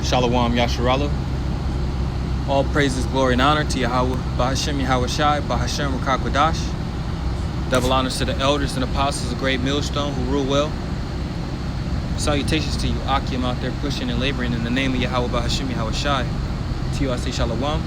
Shalom Yasharallah. All praises, glory, and honor to Yahweh, Bahashem Yahweh Shai, Bahashem Rakakwadash. Double honors to the elders and apostles of Great Millstone who rule well. Salutations to you, Akim, out there pushing and laboring in the name of Yahweh, Bahashem Yahweh Shai. To you I say Shalom.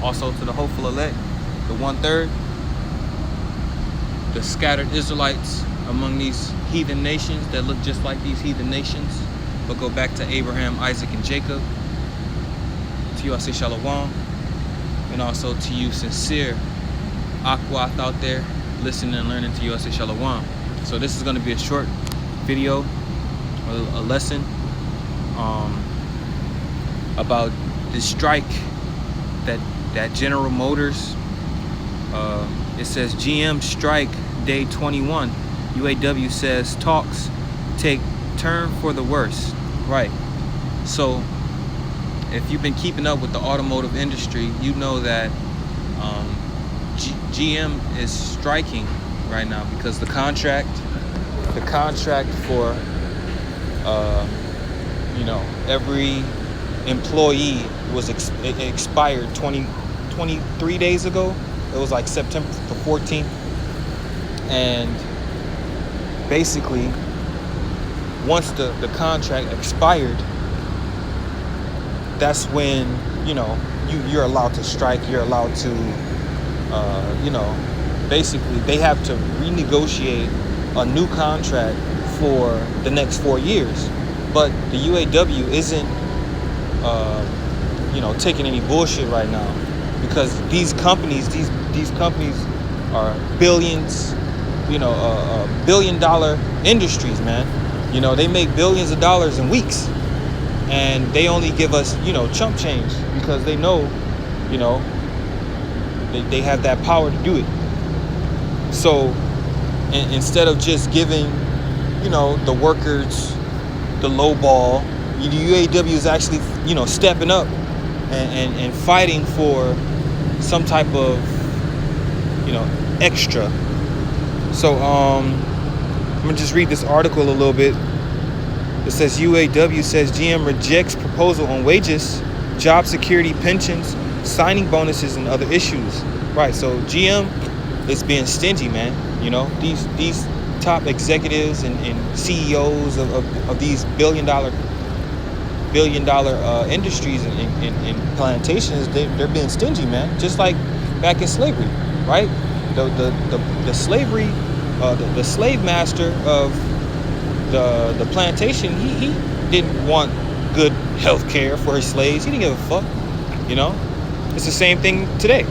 Also to the hopeful elect, the 1/3, the scattered Israelites among these heathen nations that look just like these heathen nations, but go back to Abraham, Isaac, and Jacob. To you I say Shalom. And also to you sincere Akwath out there listening and learning, to you I say Shalom. So this is going to be a short video, a lesson about this strike that General Motors, it says GM strike day 21. UAW says talks take turn for the worse. Right. So if you've been keeping up with the automotive industry, you know that GM is striking right now because the contract for every employee was expired 23 days ago. It was like September the 14th, and basically once the contract expired, that's when you're allowed to strike. You're allowed to basically they have to renegotiate a new contract for the next 4 years. But the UAW isn't taking any bullshit right now, because these companies are billions, billion-dollar industries, man. They make billions of dollars in weeks, and they only give us chump change because they know they have that power to do it. So instead of just giving the workers the low ball, the UAW is actually stepping up and fighting for some type of extra. So I'm gonna just read this article a little bit. It says UAW says GM rejects proposal on wages, job security, pensions, signing bonuses, and other issues. Right. So GM is being stingy, man. These top executives and CEOs of these billion dollar industries and plantations, they're being stingy, man. Just like back in slavery, right? The slavery, the slave master of the plantation, he didn't want good health care for his slaves. He didn't give a fuck. It's the same thing today.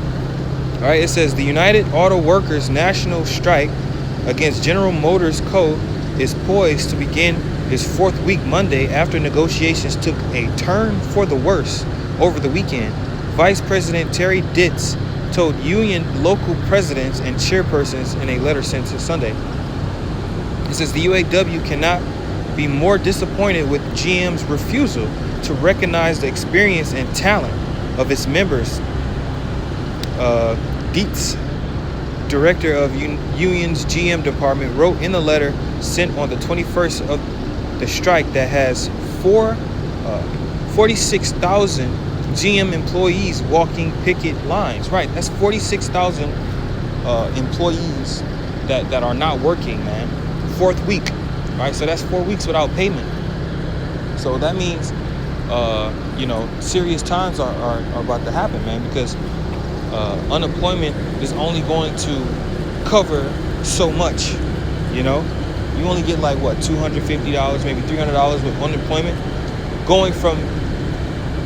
All right. It says the United Auto Workers National Strike against General Motors Co. is poised to begin its fourth week Monday after negotiations took a turn for the worse over the weekend. Vice President Terry Ditz told union local presidents and chairpersons in a letter sent to Sunday. It says the UAW cannot be more disappointed with GM's refusal to recognize the experience and talent of its members. Dietz, director of union's GM department, wrote in the letter sent on the 21st of the strike that has 46,000 GM employees walking picket lines. Right, that's 46,000 employees that are not working, man. Fourth week, right? So that's 4 weeks without payment. So that means serious times are about to happen, man, because unemployment is only going to cover so much. You only get like what, $250, maybe $300 with unemployment, going from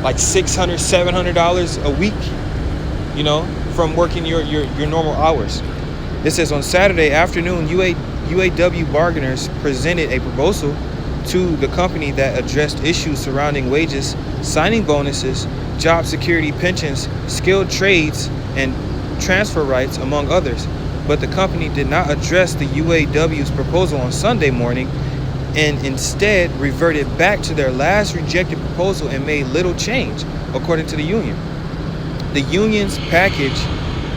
like $600, $700 a week, from working your normal hours. It says on Saturday afternoon, UAW bargainers presented a proposal to the company that addressed issues surrounding wages, signing bonuses, job security, pensions, skilled trades, and transfer rights, among others. But the company did not address the UAW's proposal on Sunday morning, and instead reverted back to their last rejected proposal and made little change, according to the union. The union's package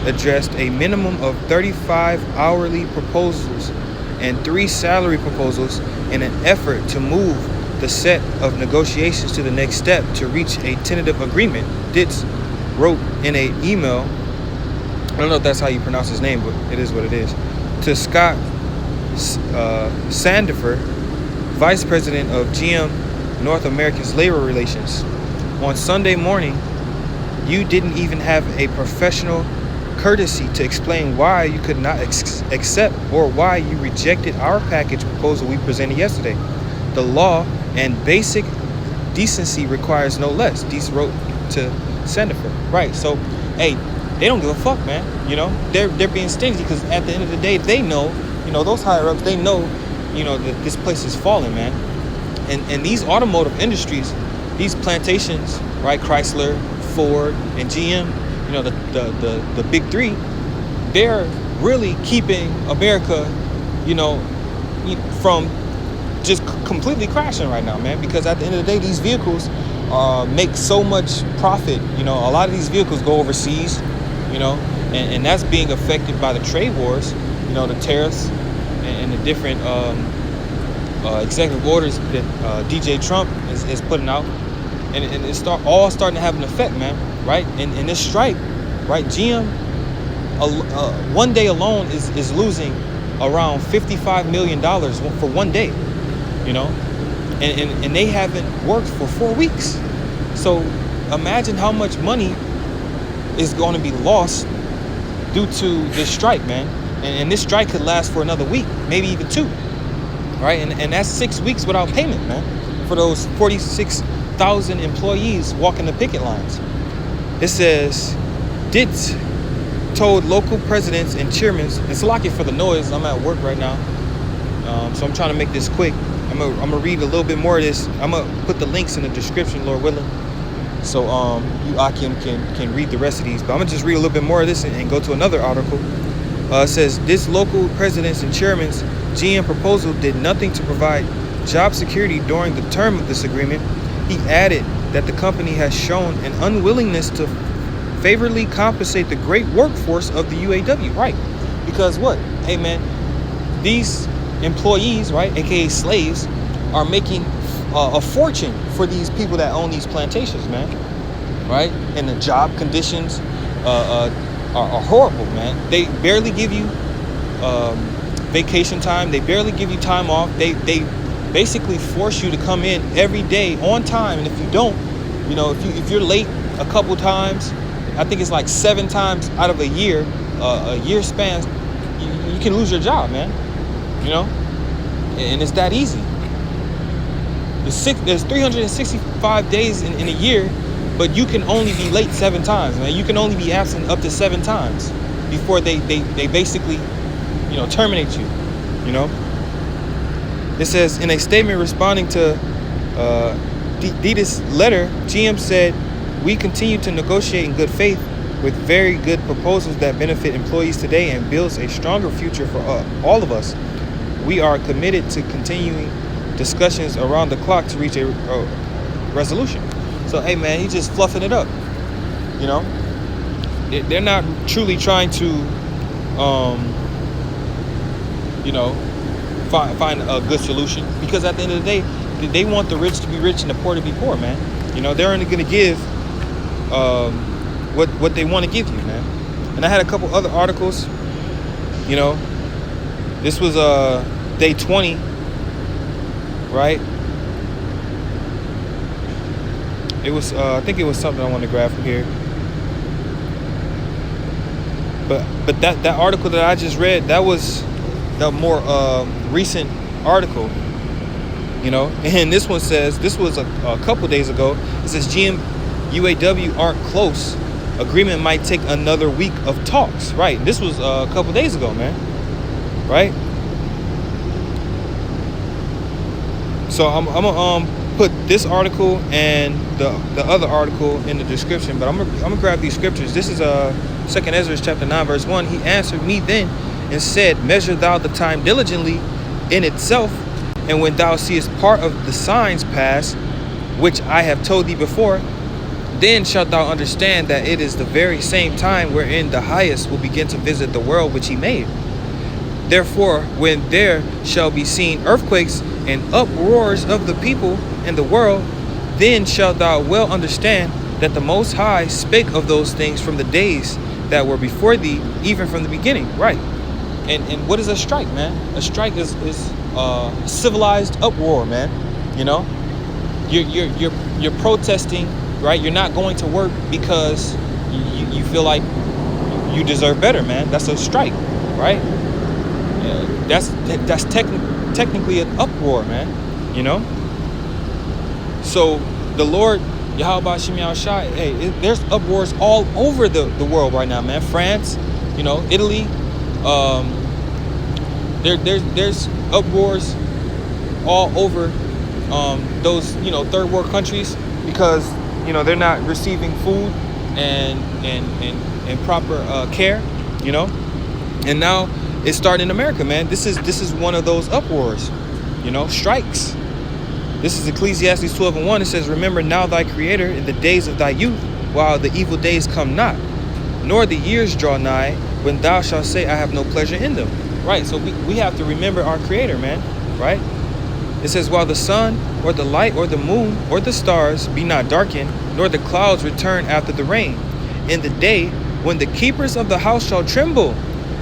addressed a minimum of 35 hourly proposals and 3 salary proposals in an effort to move the set of negotiations to the next step to reach a tentative agreement. Ditz wrote in an email, I don't know if that's how you pronounce his name, but it is what it is, to Scott Sandifer, Vice President of GM North America's Labor Relations. On Sunday morning, you didn't even have a professional courtesy to explain why you could not accept or why you rejected our package proposal we presented yesterday. The law and basic decency requires no less. Ditz wrote to Sandifer. Right. So, hey, they don't give a fuck, man. You know, they're being stingy because at the end of the day, they know, you know, those higher ups, they know, you know, that this place is falling, man. And these automotive industries, these plantations, right, Chrysler, Ford, and GM, you know, the big three, they're really keeping America, you know, from just completely crashing right now, man. Because at the end of the day, these vehicles make so much profit. You know, a lot of these vehicles go overseas, you know, and that's being affected by the trade wars, you know, the tariffs and the different executive orders that DJ Trump is putting out. And it's all starting to have an effect, man, right? And this strike, right, GM, one day alone is losing around $55 million for one day, you know? And they haven't worked for 4 weeks. So imagine how much money is going to be lost due to this strike, man. And this strike could last for another week, maybe even 2, right? And that's 6 weeks without payment, man, for those 46,000 employees walking the picket lines. It says, Ditz told local presidents and chairmen, it's lucky for the noise, I'm at work right now, so I'm trying to make this quick. I'm gonna read a little bit more of this. I'm gonna put the links in the description, Lord willing, so you Akim can read the rest of these. But I'm gonna just read a little bit more of this and go to another article. It says, this local presidents and chairmen's GM proposal did nothing to provide job security during the term of this agreement. He added that the company has shown an unwillingness to favorably compensate the great workforce of the UAW. Right. Because what? Hey, man, these employees, right, aka slaves, are making a fortune for these people that own these plantations, man. Right? And the job conditions are horrible, man. They barely give you vacation time. They barely give you time off. They basically force you to come in every day on time, and if you don't, you know, if you're late a couple times, I think it's like 7 times out of a year span, you can lose your job, man. You know, and it's that easy. There's 365 days in a year, but you can only be late 7 times, man. You can only be absent up to 7 times before they basically, you know, terminate you. You know. It says, in a statement responding to Ditz's letter, GM said, we continue to negotiate in good faith with very good proposals that benefit employees today and builds a stronger future for all of us. We are committed to continuing discussions around the clock to reach a resolution. So, hey, man, he's just fluffing it up. You know, they're not truly trying to, you know, find a good solution, because at the end of the day, they want the rich to be rich and the poor to be poor, man. You know, they're only going to give what they want to give you, man. And I had a couple other articles. You know, this was day 20, right? It was I think it was something I want to grab from here. But that article that I just read, that was the more recent article, you know. And this one says, this was a couple days ago. It says GM UAW aren't close. Agreement might take another week of talks. Right. This was a couple days ago, man. Right. So I'm gonna put this article and the other article in the description. But I'm gonna grab these scriptures. This is 2 Ezra chapter 9 verse 1. He answered me then and said, measure thou the time diligently in itself, and when thou seest part of the signs pass, which I have told thee before, then shalt thou understand that it is the very same time wherein the highest will begin to visit the world which he made. Therefore, when there shall be seen earthquakes and uproars of the people and the world, then shalt thou well understand that the Most High spake of those things from the days that were before thee, even from the beginning. Right. And what is a strike, man? A strike is civilized uproar, man. You know, you're protesting, right? You're not going to work because you feel like you deserve better, man. That's a strike, right? That's technically an uproar, man. You know. So the Lord Yahweh Shem Yahushai, hey, there's uproars all over the world right now, man. France, you know, Italy. There's uproars all over those, you know, third world countries because, you know, they're not receiving food and proper care, you know. And now it's starting in America, man. This is one of those uproars, you know, strikes. This is Ecclesiastes 12:1. It says, remember now thy Creator in the days of thy youth, while the evil days come not, nor the years draw nigh, when thou shalt say, I have no pleasure in them. Right, so we have to remember our Creator, man, right? It says, while the sun or the light or the moon or the stars be not darkened, nor the clouds return after the rain, in the day when the keepers of the house shall tremble,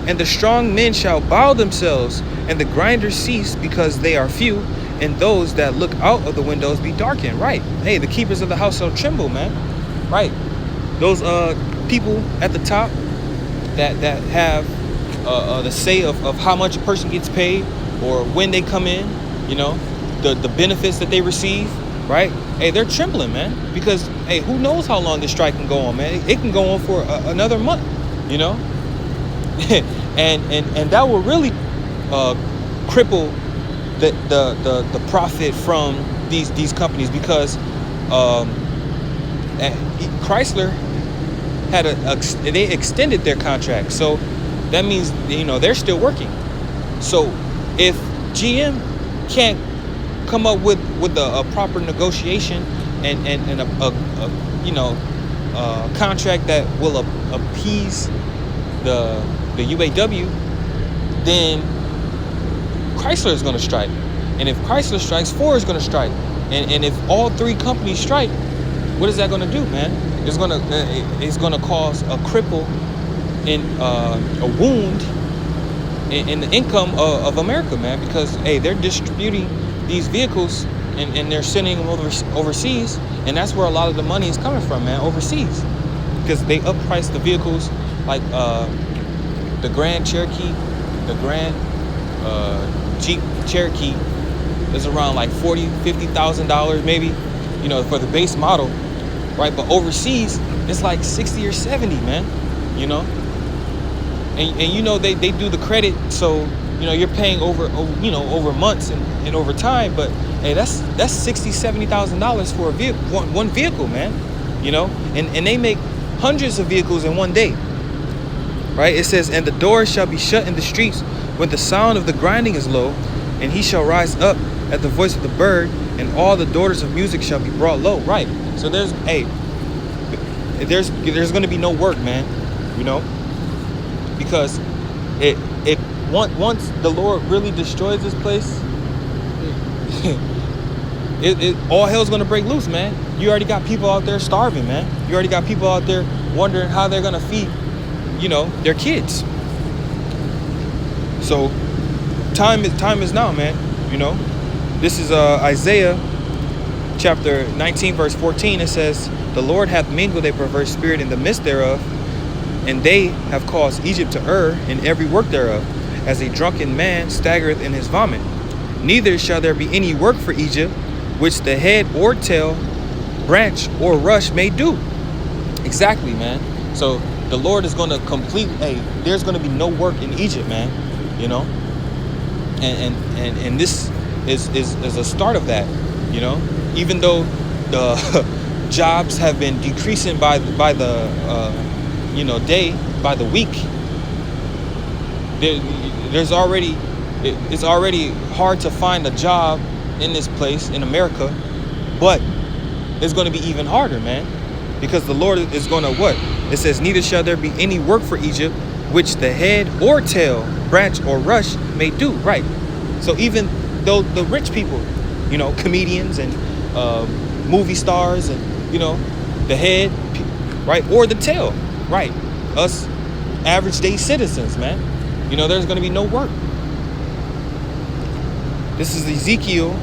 and the strong men shall bow themselves, and the grinders cease because they are few, and those that look out of the windows be darkened. Right. Hey, the keepers of the house shall tremble, man. Right. Those people at the top that have the say of how much a person gets paid or when they come in, you know, the benefits that they receive, right? Hey, they're trembling, man, because hey, who knows how long this strike can go on, man? It can go on for another month, you know, and that will really cripple the profit from these companies, because Chrysler had they extended their contract, so that means, you know, they're still working. So if GM can't come up with a proper negotiation and a contract that will appease the UAW, then Chrysler is going to strike. And if Chrysler strikes, Ford is going to strike. And if all three companies strike, what is that going to do, man? It's going to cause a cripple in a wound in the income of America, man, because hey, they're distributing these vehicles and they're sending them overseas, and that's where a lot of the money is coming from, man, overseas, because they upprice the vehicles, like the Grand Cherokee, the Grand Jeep Cherokee is around like $40,000-$50,000 maybe, you know, for the base model, right? But overseas it's like 60 or 70, man, you know. And you know, they do the credit, so you know you're paying over months and over time. But hey, that's $60,000-$70,000 for a vehicle, one vehicle, man. You know, and they make hundreds of vehicles in one day, right? It says, and the doors shall be shut in the streets when the sound of the grinding is low, and he shall rise up at the voice of the bird, and all the daughters of music shall be brought low. Right. So there's going to be no work, man. You know. Because once the Lord really destroys this place, all hell's gonna break loose, man. You already got people out there starving, man. You already got people out there wondering how they're gonna feed, you know, their kids. So time is now, man. You know, this is Isaiah chapter 19 verse 14. It says, the Lord hath mingled a perverse spirit in the midst thereof, and they have caused Egypt to err in every work thereof, as a drunken man staggereth in his vomit. Neither shall there be any work for Egypt, which the head or tail, branch or rush may do. Exactly, man. So the Lord is going to complete. Hey, there's going to be no work in Egypt, man. You know, and this is a start of that. You know, even though the jobs have been decreasing by the day, by the week, it's already hard to find a job in this place in America, but it's going to be even harder, man, because the Lord is going to what? It says, neither shall there be any work for Egypt, which the head or tail, branch or rush may do. Right. So even the rich people, you know, comedians and movie stars, and you know, the head, right, or the tail, right? Us average day citizens, man. You know, there's going to be no work. This is Ezekiel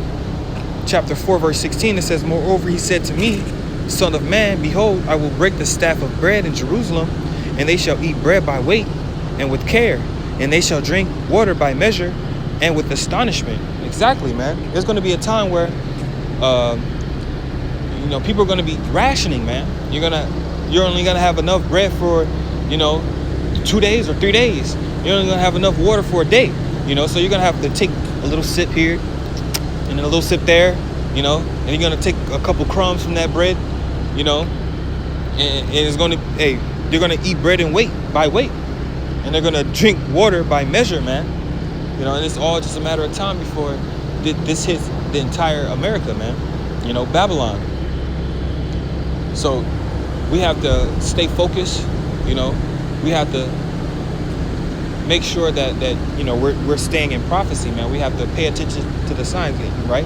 chapter 4 verse 16. It says, moreover he said to me, Son of man, behold, I will break the staff of bread in Jerusalem, and they shall eat bread by weight and with care, and they shall drink water by measure and with astonishment. Exactly, man. There's going to be a time where you know, people are going to be rationing, man. You're only going to have enough bread for, you know, 2 days or 3 days. You're only going to have enough water for a day, you know, so you're going to have to take a little sip here and then a little sip there, you know, and you're going to take a couple crumbs from that bread, you know, and it's going to, hey, they're going to eat bread in weight, by weight, and they're going to drink water by measure, man, you know, and it's all just a matter of time before this hits the entire America, man, you know, Babylon. So we have to stay focused, you know, we have to make sure that you know, we're staying in prophecy, man. We have to pay attention to the signs, right?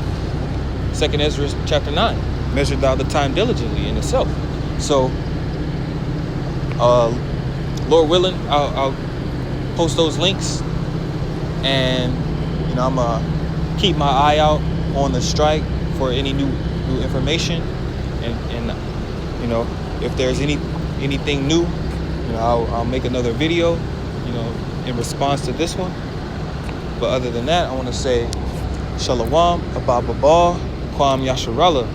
2nd Ezra chapter 9, measure thou the time diligently in itself. So Lord willing, I'll post those links, and you know, I'm gonna keep my eye out on the strike for any new information, and you know, if there's anything new, you know, I'll make another video, you know, in response to this one. But other than that, I want to say Shalom, Abba Baba, Kwam Yasharallah.